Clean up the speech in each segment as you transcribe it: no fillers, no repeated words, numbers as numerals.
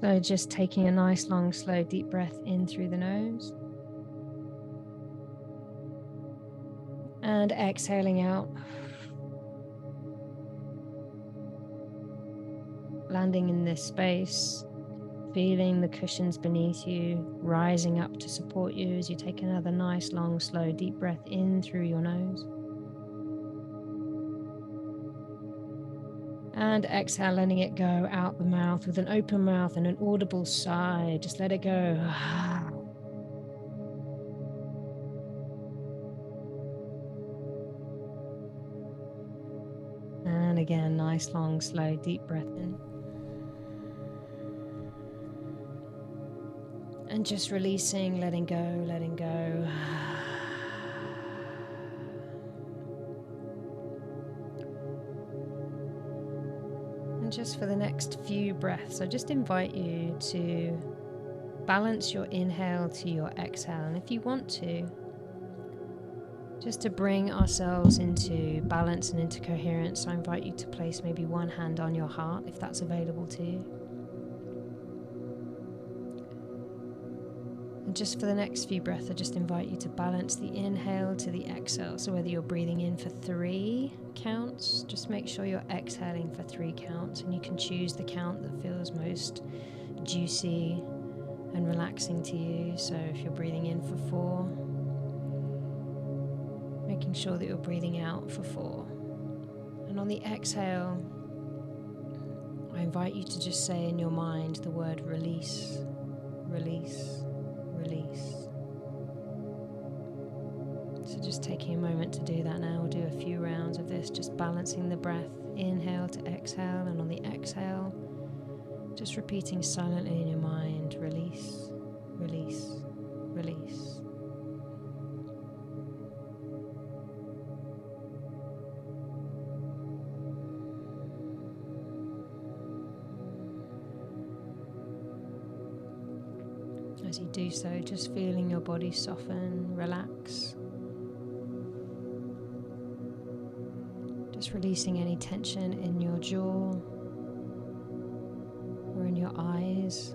So just taking a nice, long, slow, deep breath in through the nose. And exhaling out. Landing in this space, feeling the cushions beneath you, rising up to support you as you take another nice, long, slow, deep breath in through your nose. And exhale, letting it go out the mouth with an open mouth and an audible sigh. Just let it go. And again, nice, long, slow, deep breath in. And just releasing, letting go, letting go. And just for the next few breaths, I just invite you to balance your inhale to your exhale. And if you want to, just to bring ourselves into balance and into coherence, I invite you to place maybe one hand on your heart if that's available to you. And just for the next few breaths, I just invite you to balance the inhale to the exhale. So whether you're breathing in for 3 counts, just make sure you're exhaling for 3 counts, and you can choose the count that feels most juicy and relaxing to you. So if you're breathing in for 4, making sure that you're breathing out for 4. And on the exhale, I invite you to just say in your mind the word release, release, release. So just taking a moment to do that now. We'll do a few rounds of this, just balancing the breath, inhale to exhale, and on the exhale, just repeating silently in your mind, release, release, release. As you do so, just feeling your body soften, relax. Just releasing any tension in your jaw or in your eyes.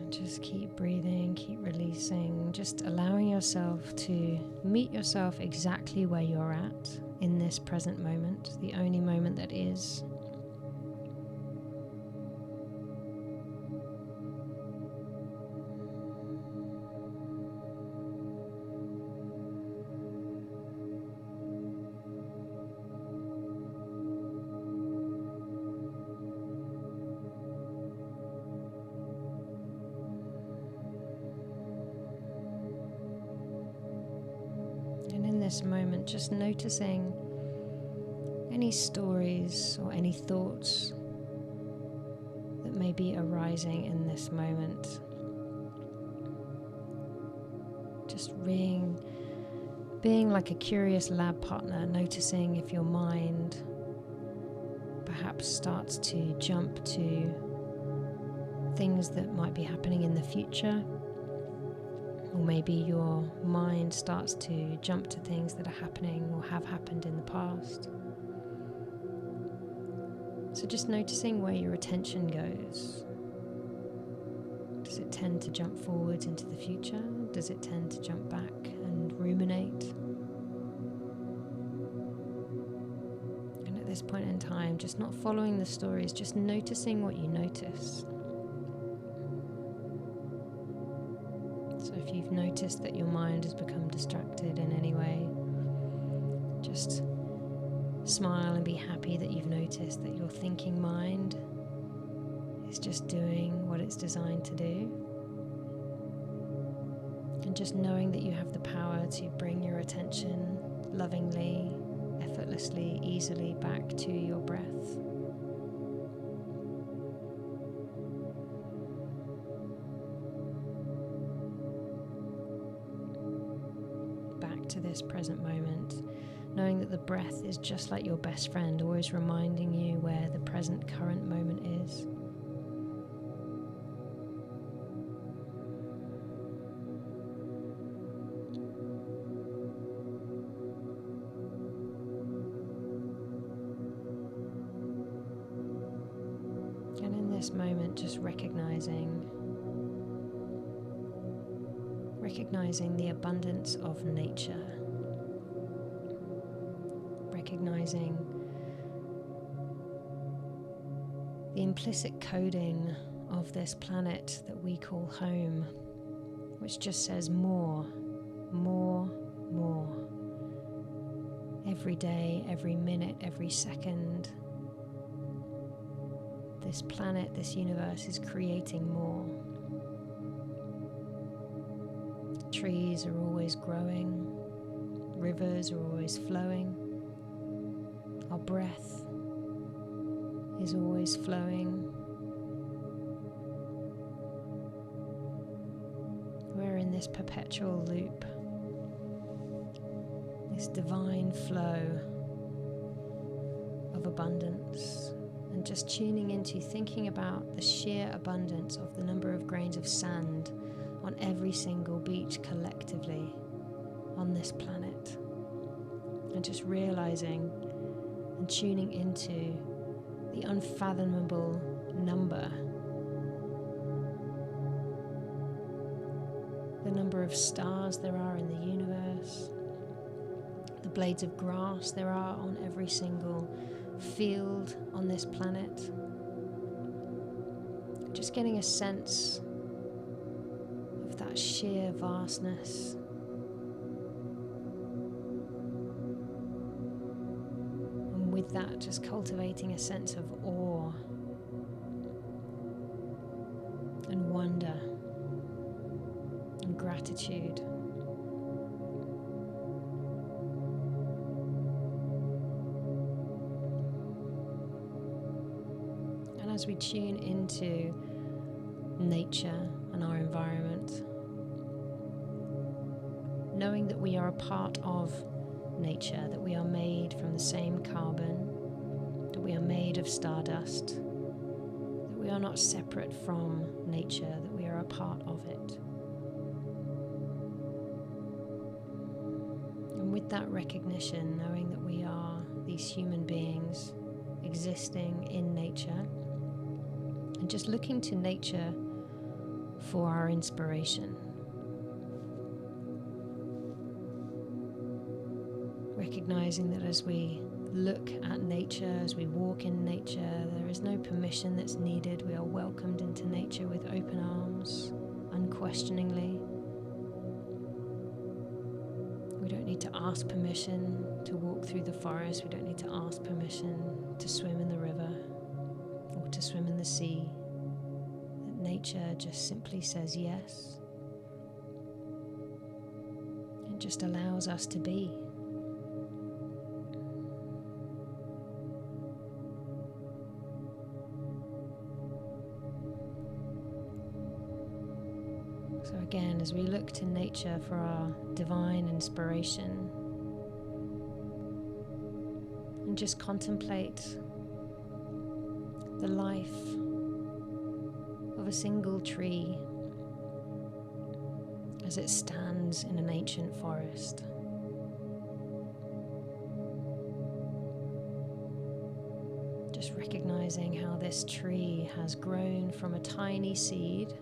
Just keep breathing, keep releasing, just allowing yourself to meet yourself exactly where you're at in this present moment, the only moment that is. This moment, just noticing any stories or any thoughts that may be arising in this moment. Just being like a curious lab partner, noticing if your mind perhaps starts to jump to things that might be happening in the future. Or maybe your mind starts to jump to things that are happening or have happened in the past. So just noticing where your attention goes. Does it tend to jump forwards into the future? Does it tend to jump back and ruminate? And at this point in time, just not following the stories, just noticing what you notice. So if you've noticed that your mind has become distracted in any way, just smile and be happy that you've noticed that your thinking mind is just doing what it's designed to do. And just knowing that you have the power to bring your attention lovingly, effortlessly, easily back to your breath. this present moment, knowing that the breath is just like your best friend, always reminding you where the present current moment is. And in this moment, just recognizing the abundance of nature, recognizing the implicit coding of this planet that we call home, which just says more, more, more. Every day, every minute, every second, this planet, this universe is creating more. Trees are always growing, rivers are always flowing, our breath is always flowing. We're in this perpetual loop, this divine flow of abundance, and just tuning into thinking about the sheer abundance of the number of grains of sand on every single beach collectively on this planet, and just realizing and tuning into the unfathomable number, the number of stars there are in the universe, the blades of grass there are on every single field on this planet. Just getting a sense of that sheer vastness. And with that, just cultivating a sense of awe and wonder and gratitude. And as we tune into nature and our environment, knowing that we are a part of nature, that we are made from the same carbon, that we are made of stardust, that we are not separate from nature, that we are a part of it. And with that recognition, knowing that we are these human beings existing in nature, and just looking to nature for our inspiration. Recognizing that as we look at nature, as we walk in nature, there is no permission that's needed. We are welcomed into nature with open arms, unquestioningly. We don't need to ask permission to walk through the forest. We don't need to ask permission to swim in the river or to swim in the sea. That nature just simply says yes. It just allows us to be. So again, as we look to nature for our divine inspiration, and just contemplate the life of a single tree as it stands in an ancient forest. Just recognizing how this tree has grown from a tiny seed,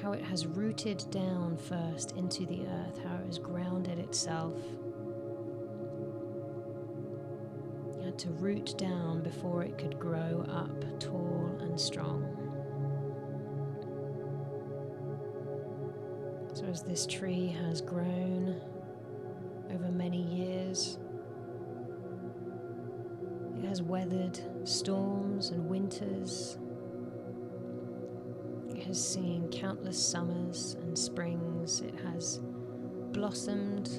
how it has rooted down first into the earth, how it has grounded itself. It had to root down before it could grow up tall and strong. So as this tree has grown over many years, it has weathered storms and winters. It has seen countless summers and springs. It has blossomed.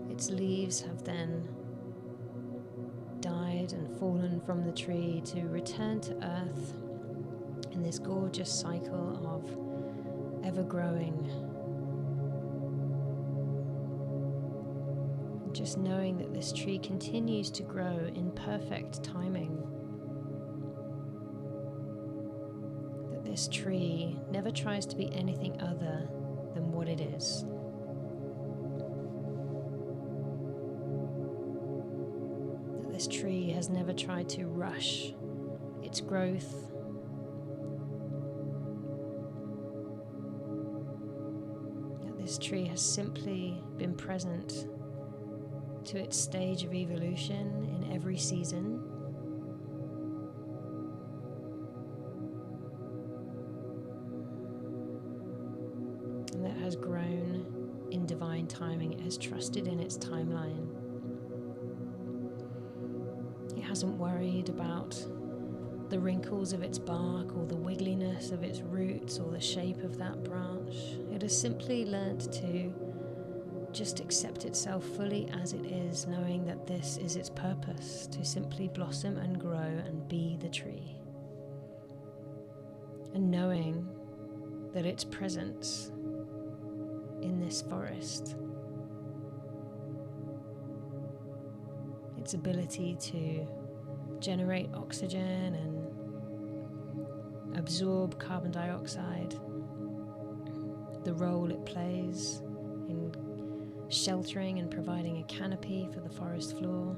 Its leaves have then died and fallen from the tree to return to earth in this gorgeous cycle of ever growing. And just knowing that this tree continues to grow in perfect timing. That this tree never tries to be anything other than what it is. That this tree has never tried to rush its growth. This tree has simply been present to its stage of evolution in every season. And that has grown in divine timing. It has trusted in its timeline. It hasn't worried about the wrinkles of its bark or the wiggliness of its roots or the shape of that branch. It has simply learnt to just accept itself fully as it is, knowing that this is its purpose, to simply blossom and grow and be the tree. And knowing that its presence in this forest, its ability to generate oxygen and absorb carbon dioxide, the role it plays in sheltering and providing a canopy for the forest floor,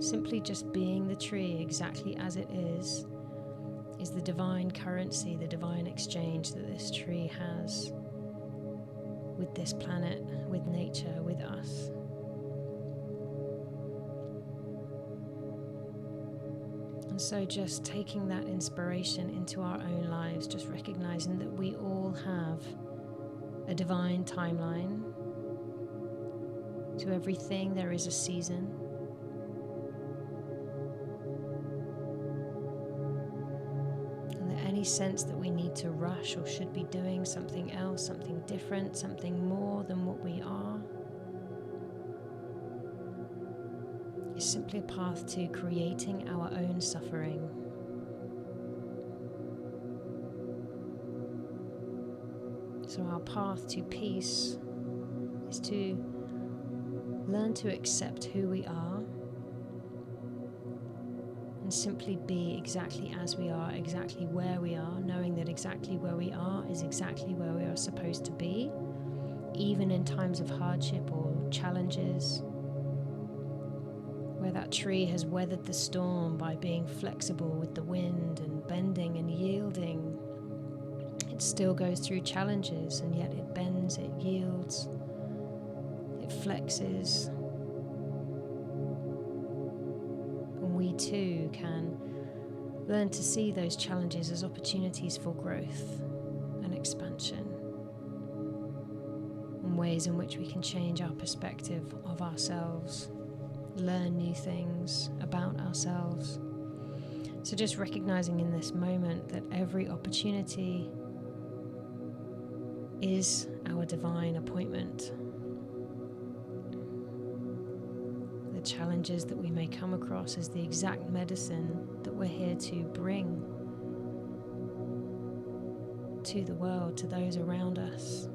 simply just being the tree exactly as it is the divine currency, the divine exchange that this tree has with this planet, with nature, with us. And so just taking that inspiration into our own lives, just recognizing that we all have a divine timeline. To everything there is a season. And that any sense that we need to rush or should be doing something else, something different, something more than what we are, is simply a path to creating our own suffering. So our path to peace is to learn to accept who we are and simply be exactly as we are, exactly where we are, knowing that exactly where we are is exactly where we are supposed to be, even in times of hardship or challenges, where that tree has weathered the storm by being flexible with the wind and bending and yielding. It still goes through challenges, and yet it bends, it yields, it flexes. And we too can learn to see those challenges as opportunities for growth and expansion, and ways in which we can change our perspective of ourselves, learn new things about ourselves. So just recognizing in this moment that every opportunity is our divine appointment. The challenges that we may come across is the exact medicine that we're here to bring to the world, to those around us.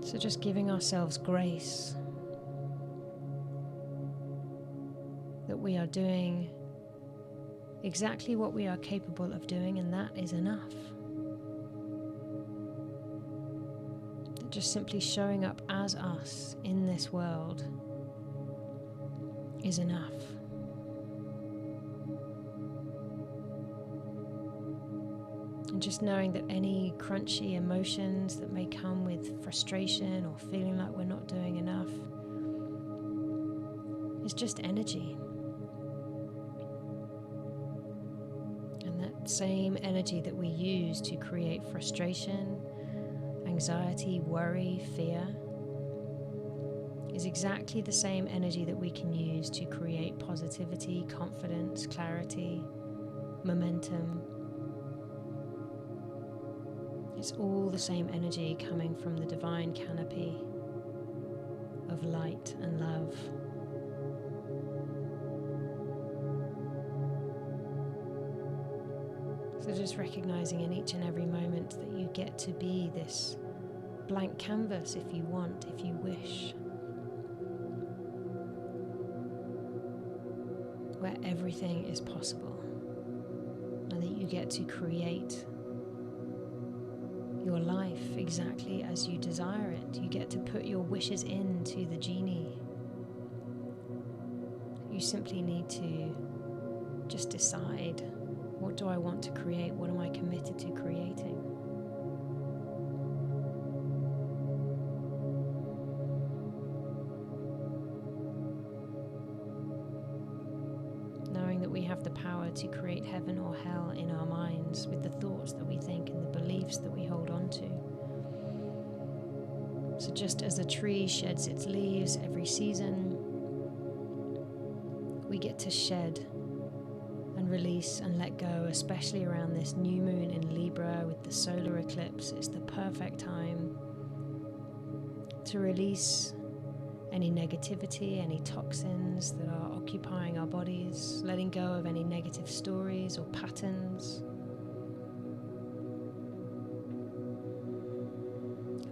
So just giving ourselves grace that we are doing exactly what we are capable of doing, and that is enough. That just simply showing up as us in this world is enough. And just knowing that any crunchy emotions that may come with frustration or feeling like we're not doing enough is just energy. And that same energy that we use to create frustration, anxiety, worry, fear is exactly the same energy that we can use to create positivity, confidence, clarity, momentum. It's all the same energy coming from the divine canopy of light and love. So just recognizing in each and every moment that you get to be this blank canvas if you want, if you wish, where everything is possible, and that you get to create your life exactly as you desire it. You get to put your wishes into the genie. You simply need to just decide, what do I want to create? What am I committed to creating? Knowing that we have the power to create heaven or hell in our minds with the thoughts that we think and the beliefs that we hold on to. So just as a tree sheds its leaves every season, we get to shed and release and let go, especially around this new moon in Libra with the solar eclipse. It's the perfect time to release any negativity, any toxins that are occupying our bodies, letting go of any negative stories or patterns,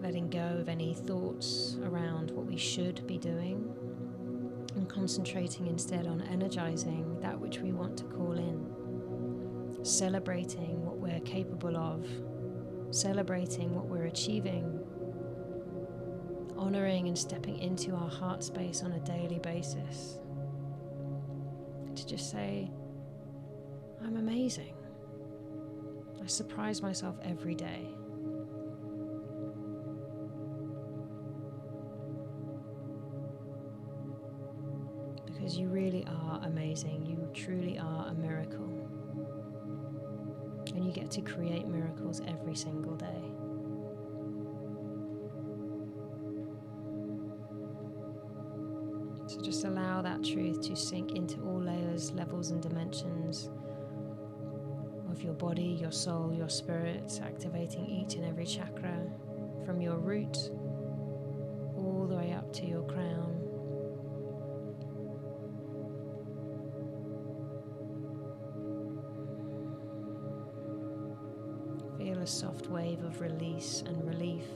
letting go of any thoughts around what we should be doing, and concentrating instead on energizing that which we want to call in, celebrating what we're capable of, celebrating what we're achieving, honoring and stepping into our heart space on a daily basis, to just say, I'm amazing. I surprise myself every day. Because you really are amazing. You truly are a miracle. And you get to create miracles every single day. So just allow that truth to sink into all layers, levels, and dimensions of your body, your soul, your spirit, activating each and every chakra from your root all the way up to your crown. Feel a soft wave of release and relief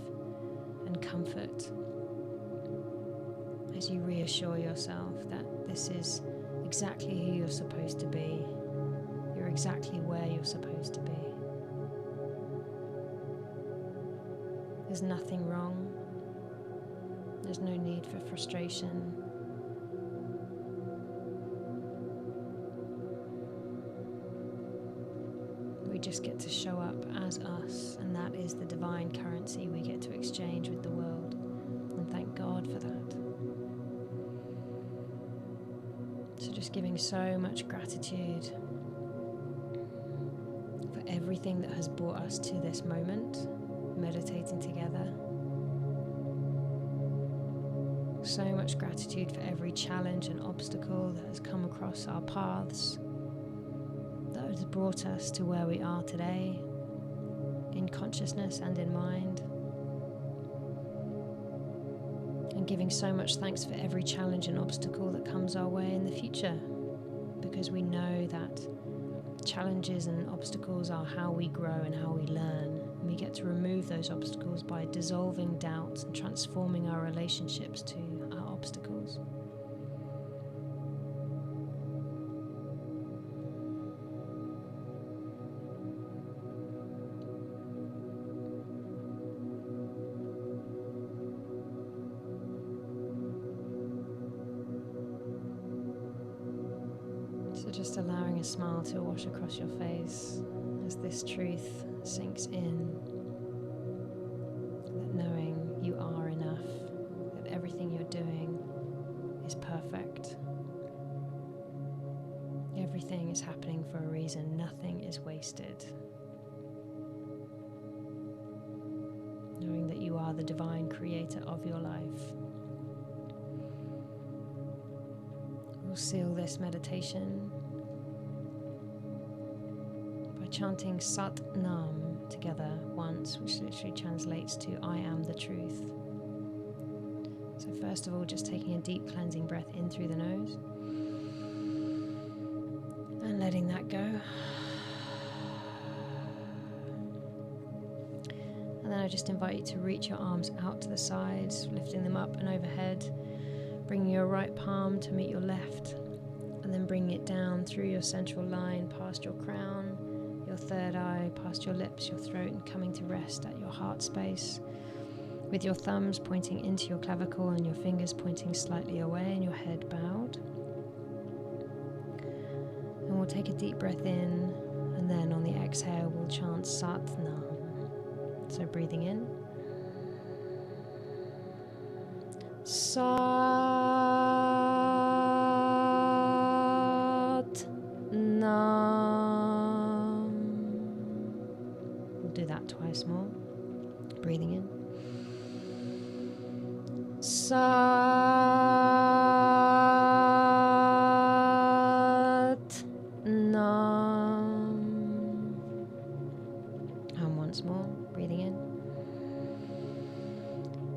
and comfort as you reassure yourself that this is exactly who you're supposed to be. You're exactly where you're supposed to be. There's nothing wrong. There's no need for frustration. We just get to show up as us, and that is the divine currency we get to exchange with the world. And thank God for that. So just giving so much gratitude for everything that has brought us to this moment, meditating together. So much gratitude for every challenge and obstacle that has come across our paths, that has brought us to where we are today, in consciousness and in mind. And giving so much thanks for every challenge and obstacle that comes our way in the future, because we know that challenges and obstacles are how we grow and how we learn. And we get to remove those obstacles by dissolving doubts and transforming our relationships to our obstacles. So just allowing a smile to wash across your face as this truth sinks in, that knowing you are enough, that everything you're doing is perfect. Everything is happening for a reason, nothing is wasted. Knowing that you are the divine creator of your life. We'll seal this meditation by chanting Sat Nam together once, which literally translates to I am the truth. So first of all, just taking a deep cleansing breath in through the nose and letting that go. I just invite you to reach your arms out to the sides, lifting them up and overhead, bringing your right palm to meet your left, and then bringing it down through your central line, past your crown, your third eye, past your lips, your throat, and coming to rest at your heart space, with your thumbs pointing into your clavicle and your fingers pointing slightly away and your head bowed. And we'll take a deep breath in, and then on the exhale we'll chant Sat Nam. So breathing in, Sat Nam. We'll do that twice more. Breathing in, Sat Nam. And once more, breathing in,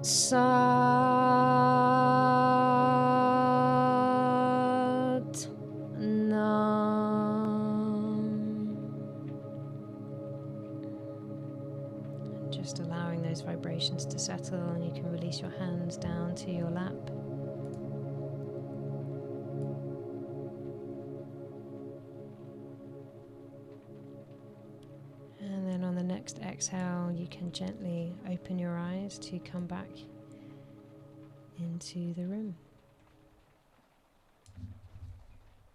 Sat Nam. Just allowing those vibrations to settle, and you can release your hands down to your lap. And then on the next exhale, you can gently open your eyes to come back into the room.